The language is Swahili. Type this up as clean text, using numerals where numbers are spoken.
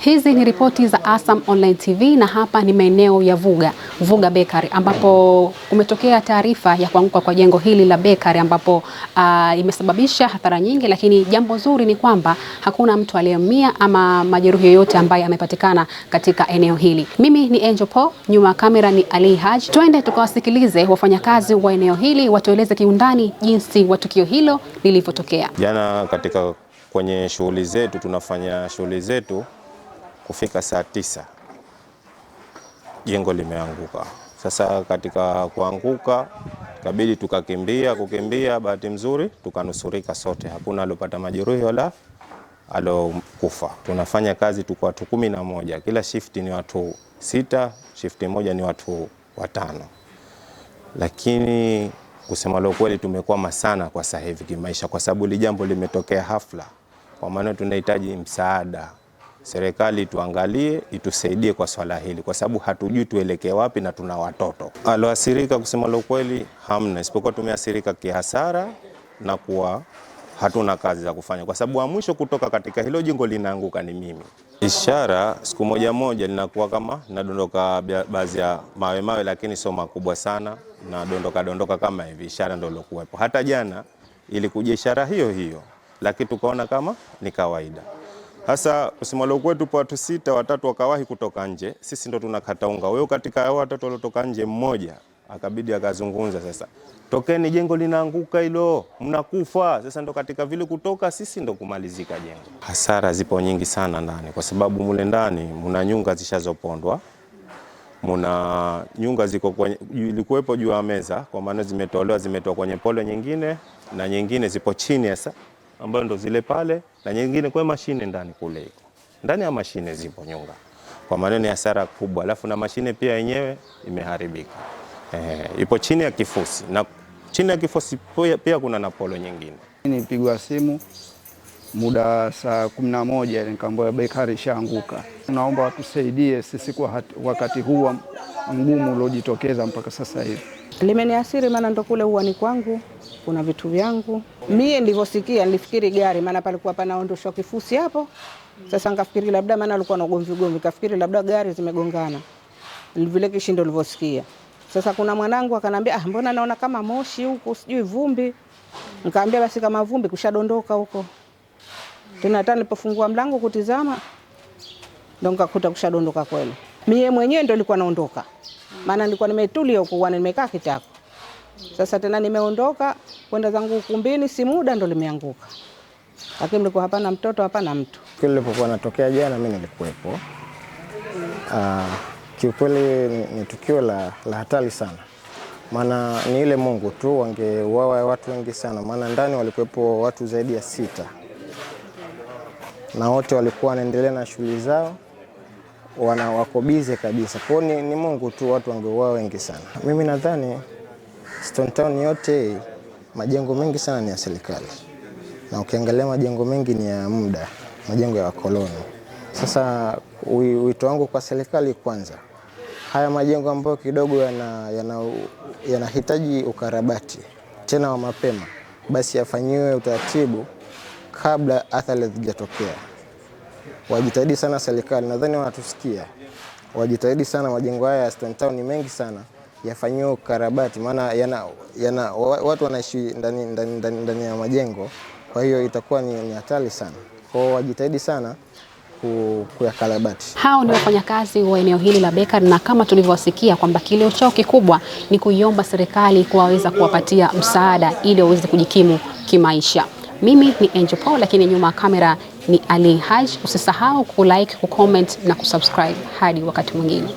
Hizi ni ripoti za ASAM Online TV na hapa ni maeneo ya Vuga Bakery ambapo kumetokea taarifa ya kuanguka kwa jengo hili la bakery ambapo imesababisha hasara nyingi, lakini jambo zuri ni kwamba hakuna mtu aliyeumia ama majeruhi yoyote ambaye amepatikana katika eneo hili. Mimi ni Angel Paul, nyuma kamera ni Ali Haji. Twende tukawasikilize wafanyakazi wa eneo hili watueleze kiundani jinsi wa tukio hilo lilivyotokea. Jana kwenye shughuli zetu, tunafanya shughuli zetu, kufika saa 9 jengo limeanguka. Sasa katika kuanguka kabidi kukimbia, bahati nzuri tukanusurika sote, hakuna alopata majeruhi wala alokufa. Tunafanya kazi tuko watu 11, kila shift ni watu 6, shift moja ni watu 5. Lakini kusema la kweli tumekwama sana kwa sasa hivi kimaisha, kwa sababu li jambo limetokea hafla. Kwa maana tunahitaji msaada, serikali tuangalie, itusaidie kwa swala hili, kwa sababu hatujui tuelekee wapi na tuna watoto. Aloathirika kusema la kweli hamna, isipokuwa tumeathirika kihasara na kuwa hatuna kazi za kufanya, kwa sababu wa mwisho kutoka katika hilo jengo linaanguka ni mimi. Ishara siku moja linakuwa kama nadondoka baadhi ya mawe, lakini sio makubwa sana, na dondoka kama hivi, ishara ndio ilokuwepo. Hata jana ilikuja ishara hiyo, lakini tukaona kama ni kawaida. Hasa kusimama kwetu kwa watu 6, 3 wakawahi kutoka nje, sisi ndo tunakata unga. Wewe katika hao 3 waliotoka nje, mmoja akabidi akazungumza, sasa tokeni, jengo linaanguka hilo, mnakufa. Sasa ndo katika vile kutoka sisi ndo kumalizika jengo. Hasara zipo nyingi sana ndani, kwa sababu mule ndani muna nyunga zishazopondwa, muna nyunga ilikuwepo juu ya meza, kwa maana zimetoa kwenye polo nyingine, na nyingine zipo chini sasa, ambayo ndo zile pale, na nyingine kwa mashine ndani kule iko. Ndani ya mashine zipo nyunga. Kwa maana ni hasara kubwa, alafu na mashine pia yenyewe imeharibika. Ipo chini ya kifusi, na chini ya kifusi pia kuna na polo nyingine. Nilipigwa simu muda saa 11 nikaambiwa bakery ishaanguka. Naomba watusaidie sisi kwa wakati huu mgumu uliojitokeza mpaka sasa hivi. Limeniasiri maana ndo kule huwa ni kwangu, kuna vitu vyangu. Mimi nilivyosikia nilifikiri gari, maana palikuwa panaondoshwa kifusi hapo. Sasa nikafikiri labda maana alikuwa na gomvi, kafikiri labda gari zimegongana. Vile kishindo nilivyosikia. Sasa kuna mwanangu akanambia, mbona naona kama moshi huko, sijui vumbi. Nikamwambia basi kama vumbi kushadondoka huko. Tena hata nilipofungua mlango kutizama ndo nikakuta kushadondoka kweli. Mimi mwenyewe ndo nilikuwa naondoka. Maana nilikuwa nimetulia huko, nimekaa kitako. Sasa tena nimeondoka kwenda zangu ukumbini, si muda ndo limeanguka. Lakini nilikuwa hapana mtoto, hapana mtu. Kile lilipokuwa natokea jana mimi nilikuwepo. Kiukweli ni tukio la hatari sana. Maana ni ile Mungu tu, wangeuawa watu wengi sana. Maana ndani walikuwepo watu zaidi ya 6. Na wote walikuwa wanaendelea na shughuli zao, wako bize kabisa. Kwa ni Mungu tu, watu wangeuawa wengi sana. Mimi nadhani Stone Town yote majengo mengi sana ni ya serikali. Na ukiangalia majengo mengi ni ya muda, majengo ya wakoloni. Sasa wito wangu kwa serikali kwanza, haya majengo ambayo kidogo yanahitaji ukarabati tena wa mapema, basi yafanyiwe utaratibu kabla athari hazijatokea. Wajitahidi sana serikali, nadhani wanatusikia. Wajitahidi sana, majengo haya ya Stone Town ni mengi sana, yafanyiwe ukarabati, maana watu wanaishi ndani ya majengo, kwa hiyo itakuwa ni hatari sana. Kwa hiyo wajitahidi sana kuyakarabati. Hao ni wafanyakazi wa eneo hili la bakery, na kama tulivyosikia kwamba kilio chao kikubwa ni kuiomba serikali kuwaweza kuwapatia msaada ili waweze kujikimu kimaisha. Mimi ni Angel Paul, lakini nyuma kamera ni Ali Haji. Usisahau kulike, kucomment na kusubscribe. Hadi wakati mwingine.